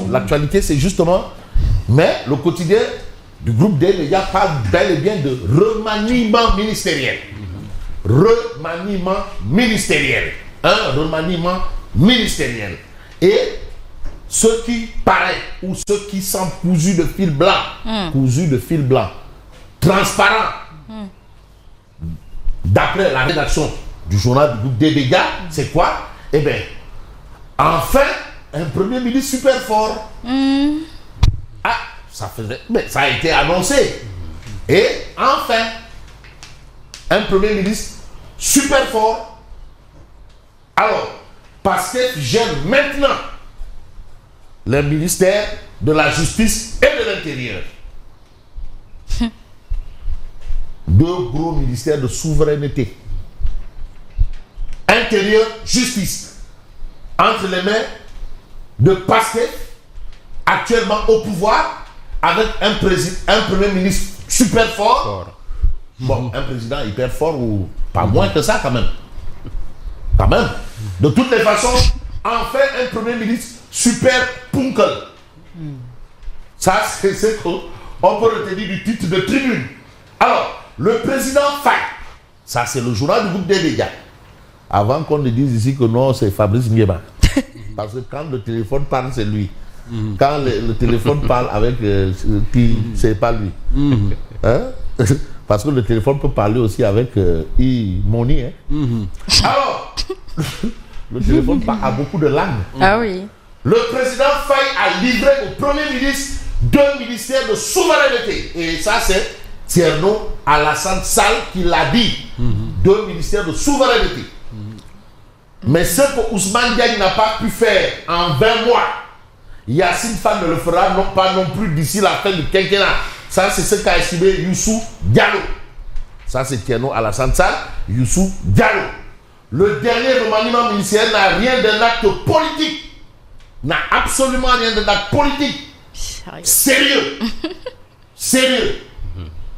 L'actualité, c'est justement... Mais le quotidien du groupe des médias parle bel et bien de remaniement ministériel. Remaniement ministériel. Un remaniement ministériel. Et ce qui paraît, ou ce qui semble cousu de fil blanc, transparent, d'après la rédaction du journal du groupe des médias, c'est quoi? Eh bien, enfin, un premier ministre super fort. Ah, mais ça a été annoncé. Et enfin, un premier ministre super fort. Alors, Pastef gère maintenant le ministère de la Justice et de l'Intérieur. Deux gros ministères de souveraineté. Intérieur, justice. Entre les mains de Pastef, actuellement au pouvoir, avec un premier ministre super fort. Bon, un président hyper fort ou pas moins que ça quand même. Quand même. De toutes les façons, enfin un premier ministre super punkel. Ça, c'est ce qu'on peut retenir du titre de tribune. Alors, le président Faye, ça c'est le journal du groupe des médias. Avant qu'on ne dise ici que non, c'est Fabrice Nguema. Parce que quand le téléphone parle, c'est lui. Quand le téléphone parle avec qui, c'est pas lui. Hein? Parce que le téléphone peut parler aussi avec Moni. Hein? Alors, le téléphone parle à beaucoup de langues. Ah oui. Le président Faye a livré au Premier ministre 2 ministères de souveraineté. Et ça, c'est Thierno Alassane Sall qui l'a dit. 2 ministères de souveraineté. Mais ce que Ousmane Diagne n'a pas pu faire en 20 mois, Yassine Fall ne le fera pas non plus d'ici la fin du quinquennat. Ça, c'est ce qu'a estimé Youssou Diallo. Ça, c'est Thierno Alassane Sall, Youssou Diallo. Le dernier remaniement ministériel n'a rien d'un acte politique. N'a absolument rien d'un acte politique. Sérieux. Sérieux.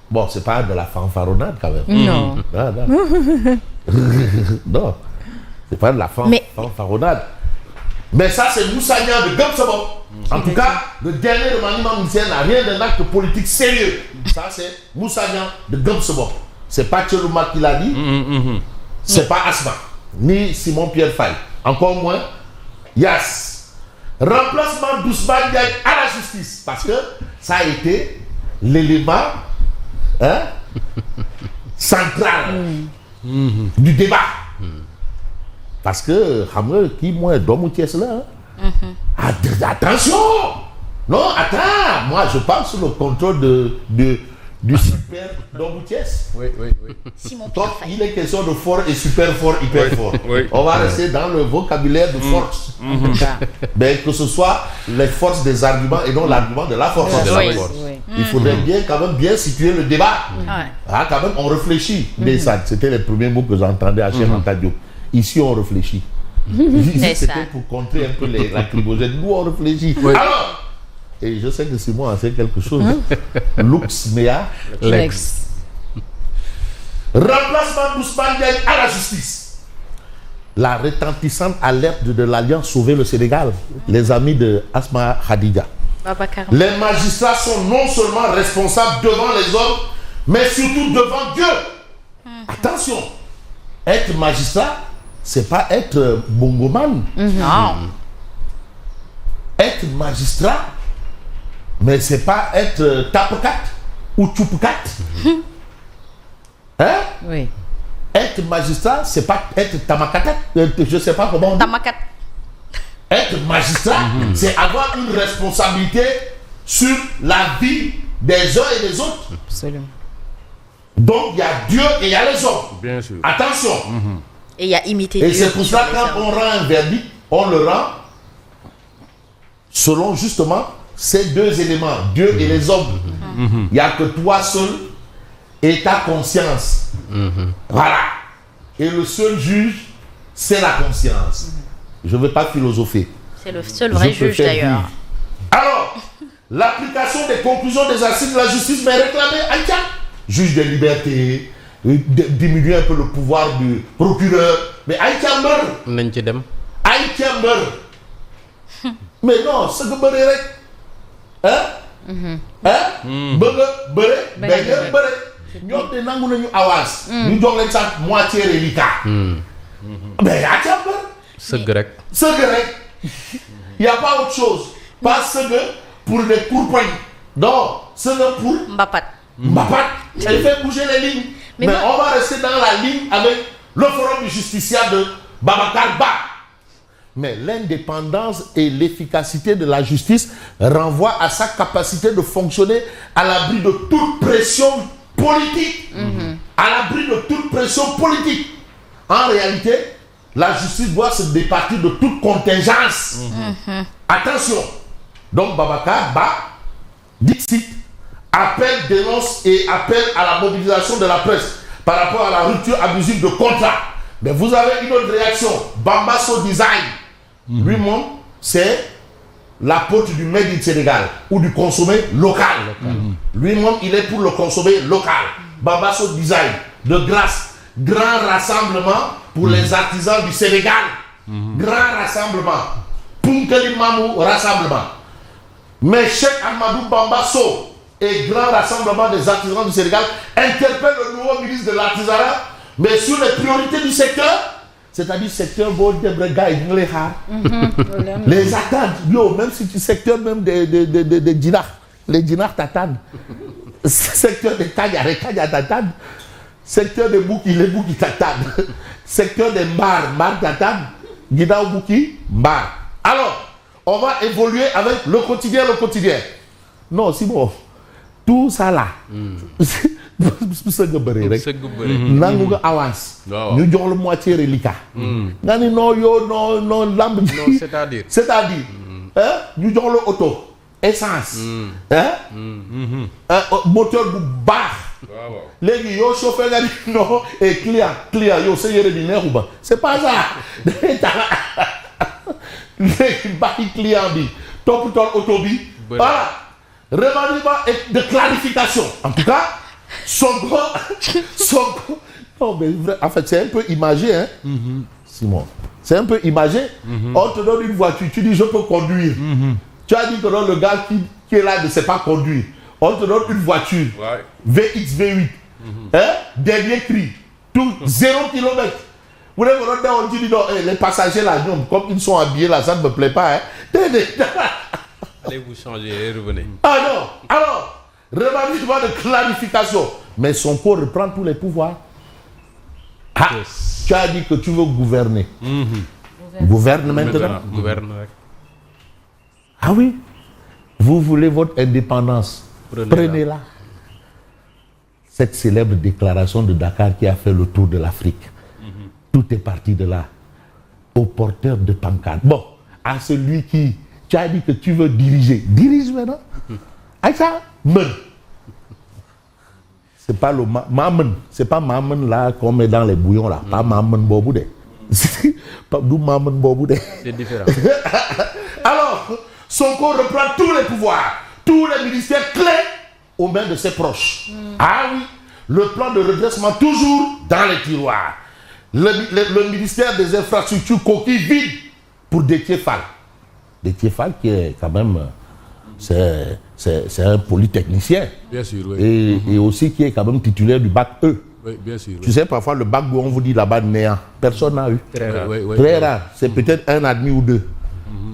Bon, c'est pas de la fanfaronnade quand même. Non. Non. C'est pas de la fanfaronnade. Mais ça, c'est Moussa Niang de Gumsebo. En tout cas, le dernier remaniement ministériel n'a rien d'un acte politique sérieux. Ça, c'est Moussa Niang de Gumsebo. C'est pas Tchelouma qui l'a dit. C'est pas Asma. Ni Simon Pierre Faye. Encore moins Yass. Remplacement d'Ousmane Diagne à la justice. Parce que ça a été l'élément central du débat. Parce que, qui moi, Domouties là. Attention! Non, attends! Moi, je parle sous le contrôle du super Domouties. Oui. Donc, il est question de fort et super fort, hyper fort. On va rester dans le vocabulaire de force. Mais que ce soit les forces des arguments et non l'argument de la force. Il faudrait bien, quand même, bien situer le débat. Quand même, on réfléchit. C'était les premiers mots que j'entendais à Cheikh Anta Diop. Ici, on réfléchit. C'était pour contrer un peu les lacrymogènes. Nous, on réfléchit. Alors, et je sais que Simon a fait quelque chose. Lux mea lex. Remplacement d'Ousmane Diagne à la justice. La retentissante alerte de l'Alliance Sauver le Sénégal. Les amis de Asma Khadija. Les magistrats sont non seulement responsables devant les hommes, mais surtout devant Dieu. Attention, être magistrat, c'est pas être bongoman. Non. Être magistrat, mais c'est pas être tapekat ou tchoupekat. Hein? Oui. Être magistrat, c'est pas être tamakatat. Je sais pas comment on dit. Tamakat. Être magistrat, c'est avoir une responsabilité sur la vie des uns et des autres. Absolument. Donc, il y a Dieu et il y a les hommes. Bien sûr. Attention. Et il y a imité Et Dieu. c'est pour ça que quand on rend un verdict, on le rend selon justement ces 2 éléments, Dieu et les hommes. Il n'y a que toi seul et ta conscience. Voilà. Et le seul juge, c'est la conscience. Je ne veux pas philosopher. C'est le seul vrai juge d'ailleurs. Alors, l'application des conclusions des assises de la justice m'est réclamée. Aïcha, juge des libertés, diminuer un peu le pouvoir du procureur. Mais Aïcha meurt. Aïcha meurt. mais non ce que bëri rek bëgg a bëre bañ bëre ñoom de nangu nañu avance ñu jox leen sax moitié reliquat mais yaa ca bër sëgg rek y a pas autre chose pas sëgg pour les courpagnes non sëgg pour Mbapat. Elle fait bouger les lignes mais on va rester dans la ligne avec le forum du justiciable de Babacar Ba. Mais l'indépendance et l'efficacité de la justice renvoient à sa capacité de fonctionner à l'abri de toute pression politique. À l'abri de toute pression politique. En réalité, la justice doit se départir de toute contingence. Attention. Donc Babacar Ba, dixit, appelle, dénonce et appelle à la mobilisation de la presse par rapport à la rupture abusive de contrat. Mais vous avez une autre réaction. Bambasso Design. Lui-même, c'est l'apôtre du Made in Sénégal ou du consommé local. Lui-même, il est pour le consommé local. Bambasso Design. De grâce, grand rassemblement pour les artisans du Sénégal. Grand rassemblement. Punkeli Mamou rassemblement. Mais Cheikh Amadou Bambasso et grand rassemblement des artisans du Sénégal interpelle le nouveau ministre de l'artisanat, mais sur les priorités du secteur, c'est-à-dire secteur les attendent, même si tu secteur même de dinars, les dinars t'attendent, secteur des Kanya, les Kanya t'attendent, secteur des Bouki, les Bouki t'attendent, secteur des Mbar t'attendent, Guida Bouki, Mbar. Alors, on va évoluer avec le quotidien. Non, c'est bon. Tout ça là. Nangu nga avance. Ñu jox la moitié reliquat. Nga ni non lamb. Non, c'est-à-dire. Ñu jox la auto, essence. Moteur bu baax. Léegi yow chauffeur nga ni non et client yow sa yére bi neexu ba. C'est pas ça. Léegi bàyyi client bi topp tool auto bi. Voilà. Remaniement et de clarification. En tout cas, Sonko. Non, mais en fait, c'est un peu imagé, hein, Simon. C'est un peu imagé. On te donne une voiture, tu dis je peux conduire. Tu as dit que non, le gars qui est là ne sait pas conduire. On te donne une voiture, VX, V8, dernier cri, tout 0 km. Vous voulez on dit non, les passagers là, comme ils sont habillés là, ça ne me plaît pas. Allez vous changer et revenez. Ah non. Alors, remaniement de clarification. Mais Sonko reprend tous les pouvoirs. Tu as dit que tu veux gouverner. Gouverne maintenant. Gouverne. Ah oui. Vous voulez votre indépendance. Prenez-la. Cette célèbre déclaration de Dakar qui a fait le tour de l'Afrique. Tout est parti de là. Au porteur de pancarte. Bon, à celui qui... Tu as dit que tu veux diriger. Dirige maintenant. Aïcha, men. C'est pas le mamen. C'est pas mamen là qu'on met dans les bouillons là. Pas mamen boboudé. Pas d'où mamen boboudé. C'est différent. Alors, Sonko reprend tous les pouvoirs, tous les ministères clés aux mains de ses proches. Ah oui, le plan de redressement toujours dans les tiroirs. Le ministère des infrastructures coquille vide pour Déthié Fall. Déthié Fall qui est quand même, c'est un polytechnicien. Bien sûr, oui. Et aussi qui est quand même titulaire du bac E. Oui, bien sûr. Oui. Tu sais, parfois le bac où on vous dit là-bas néant, personne n'a eu. Très rare. Oui, oui, Très rare. C'est peut-être un admis ou deux.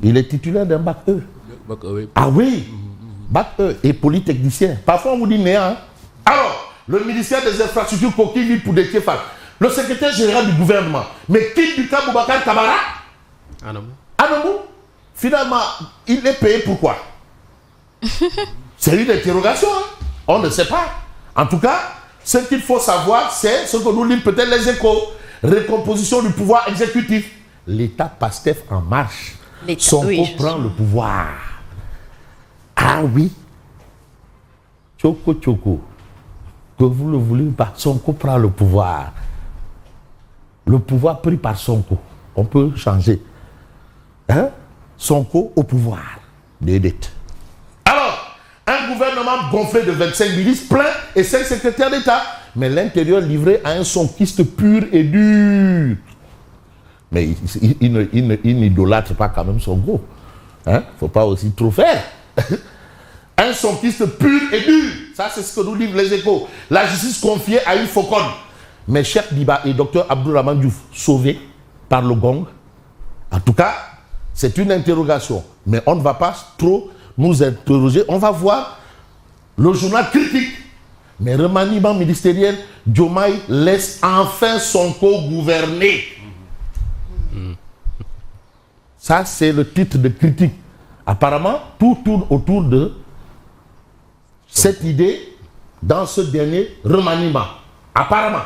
Il est titulaire d'un bac E. Bac E, oui. Ah oui, bac E et polytechnicien. Parfois on vous dit néant. Hein? Alors, le ministère des infrastructures coquille vide pour Déthié Fall. Le secrétaire général du gouvernement. Mais quitte du cas Boubacar Camara. Anamou. Finalement, il est payé pourquoi? C'est une interrogation. Hein? On ne sait pas. En tout cas, ce qu'il faut savoir, c'est ce que nous lisons peut-être les Échos. Récomposition du pouvoir exécutif. L'État Pastef en marche. Sonko prend le pouvoir. Ah oui. Tchoko. Que vous le voulez pas, Sonko prend le pouvoir. Le pouvoir pris par Sonko. On peut changer. Hein? Sonko au pouvoir. Des dettes. Alors, un gouvernement gonflé de 25 ministres, plein et 5 secrétaires d'État. Mais l'intérieur livré à un sonkiste pur et dur. Mais il n'idolâtre pas quand même Sonko. Hein? Faut pas aussi trop faire. Un sonkiste pur et dur. Ça, c'est ce que nous livrent les Échos. La justice confiée à une fauconne. Mais Cheikh Diba et Dr Abdourahmane Diouf sauvés par le gong. En tout cas, c'est une interrogation. Mais on ne va pas trop nous interroger. On va voir le journal critique. Mais remaniement ministériel, Diomaye laisse enfin Sonko gouverner. Ça, c'est le titre de critique. Apparemment, tout tourne autour de cette idée dans ce dernier remaniement. Apparemment.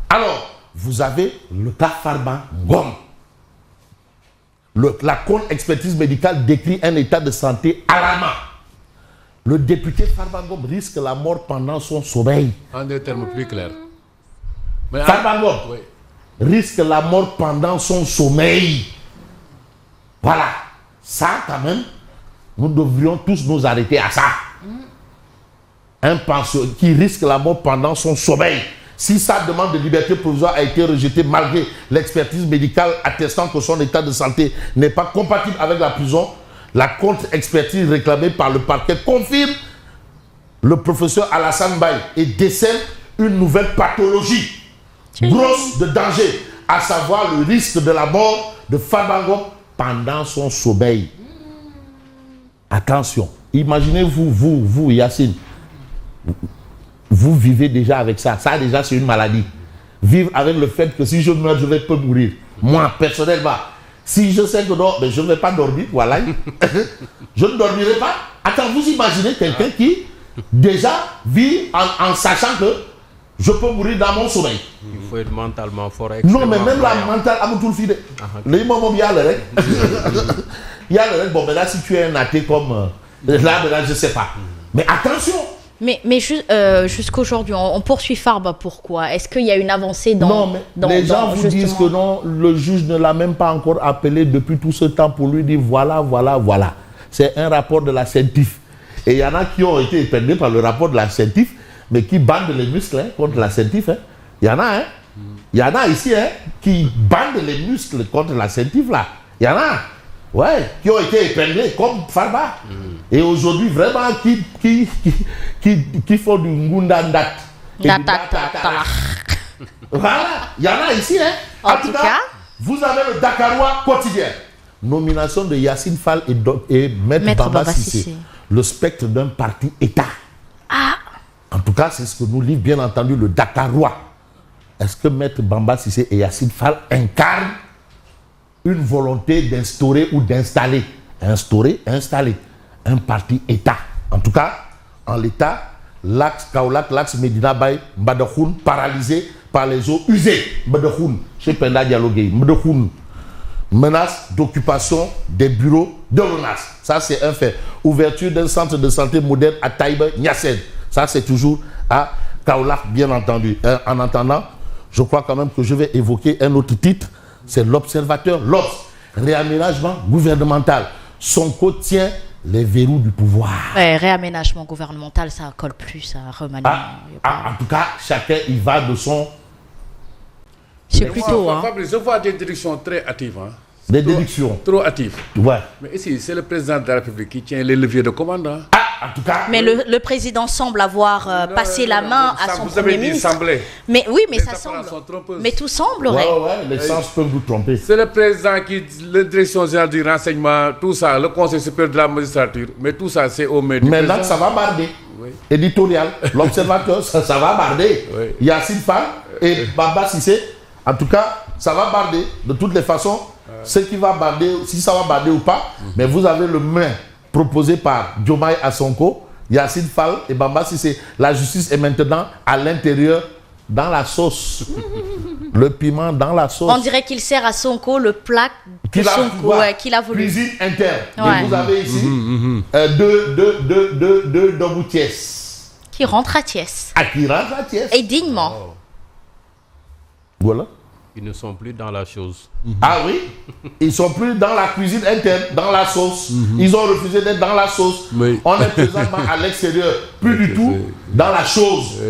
Alors, vous avez le cas Farba Ngom. La contre-expertise médicale décrit un état de santé alarmant. Le député Farba Ngom risque la mort pendant son sommeil. En des termes plus clairs. Farba Ngom risque la mort pendant son sommeil. Voilà. Ça, quand même, nous devrions tous nous arrêter à ça. Un pensionnaire qui risque la mort pendant son sommeil. Si sa demande de liberté provisoire a été rejetée malgré l'expertise médicale attestant que son état de santé n'est pas compatible avec la prison, la contre-expertise réclamée par le parquet confirme le professeur Alassane Baye et décèle une nouvelle pathologie grosse de danger, à savoir le risque de la mort de Farba Ngom pendant son sommeil. Attention, imaginez-vous, vous Yacine, vous vivez déjà avec ça. Ça déjà c'est une maladie. Vivre avec le fait que si je meurs, je vais pas mourir. Moi, personnellement, si je sais que non, mais je ne vais pas dormir, voilà. Je ne dormirai pas. Attends, vous imaginez quelqu'un qui déjà vit en sachant que je peux mourir dans mon sommeil. Il faut être mentalement fort. Non, mais même la mentale, amatul fide. Le moment il y a le rek. Il y a le rek. Bon, mais là, si tu es un athée comme là, je ne sais pas. Mais attention. Mais jusqu'aujourd'hui, on poursuit Farba. Pourquoi? Est-ce qu'il y a une avancée dans... Non, mais les gens vous disent que non, le juge ne l'a même pas encore appelé depuis tout ce temps pour lui dire voilà. C'est un rapport de la CENTIF. Et il y en a qui ont été épinglés par le rapport de la CENTIF, mais qui bandent les muscles contre la CENTIF. Il y en a, il y en a ici qui bandent les muscles contre la CENTIF là. Il y en a. Ouais, qui ont été épinglés comme Farba. Et aujourd'hui, vraiment, qui font du ngundandat. Voilà, il y en a ici. En tout cas, vous avez le Dakarois quotidien. Nomination de Yacine Fall et Maître Bamba Cissé. Le spectre d'un parti État. En tout cas, c'est ce que nous livre, bien entendu, le Dakarois. Est-ce que Maître Bamba Cissé et Yacine Fall incarnent une volonté d'instaurer ou d'installer, installer un parti État? En tout cas, en l'État, l'axe Kaolack, l'axe Medina Baye, Mbadakhoune, paralysé par les eaux usées. Mbadakhoune, chez Penda Dialogué, Mbadakhoune, menace d'occupation des bureaux de l'ONAS. Ça, c'est un fait. Ouverture d'un centre de santé moderne à Taïba, Niassène. Ça, c'est toujours à Kaolack, bien entendu. En attendant, je crois quand même que je vais évoquer un autre titre. C'est l'Observateur, l'Obs, réaménagement gouvernemental. Sonko tient les verrous du pouvoir. Ouais, réaménagement gouvernemental, ça colle plus à remaniement. En tout cas, chacun y va de son... C'est plutôt... Fabrice, je vois des directions très hâtives. Des déductions. Trop hâtives. Ouais. Mais ici, c'est le président de la République qui tient les leviers de commande. En tout cas... Mais le président semble avoir passé la main à son premier ministre. Mais oui, mais ça semble. Mais tout semblerait. Ouais, les sens peuvent vous tromper. C'est le président qui, la direction générale du renseignement, tout ça, le conseil supérieur de la magistrature, mais tout ça, c'est au maître. Mais là, ça va barder. Oui. Éditorial, l'Observateur, ça va barder. Oui. Yacine Fall et Bamba Cissé, en tout cas, ça va barder. De toutes les façons, ce qui va barder, si ça va barder ou pas, mais vous avez le main proposé par Diomaye à Sonko, Yacine Fall et Bamba Cissé. La justice est maintenant à l'intérieur, dans la sauce. Le piment dans la sauce. On dirait qu'il sert à Sonko le plat que Sonko qu'il a voulu. Cuisine interne. Ouais. Et vous avez ici deux Dobou-Thiès. Qui rentre à Thiès. Qui rentre à Thiès. Et dignement. Oh. Voilà. Ils ne sont plus dans la chose. Ah oui, ils sont plus dans la cuisine interne, dans la sauce. Ils ont refusé d'être dans la sauce. Oui. On est présentement à l'extérieur, plus du tout dans la chose.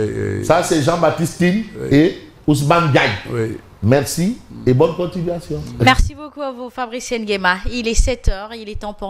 Ça, c'est Jean-Baptiste Tine et Ousmane Diagne. Merci et bonne continuation. Merci beaucoup à vous, Fabrice Nguema. Il est 7h, il est temps pour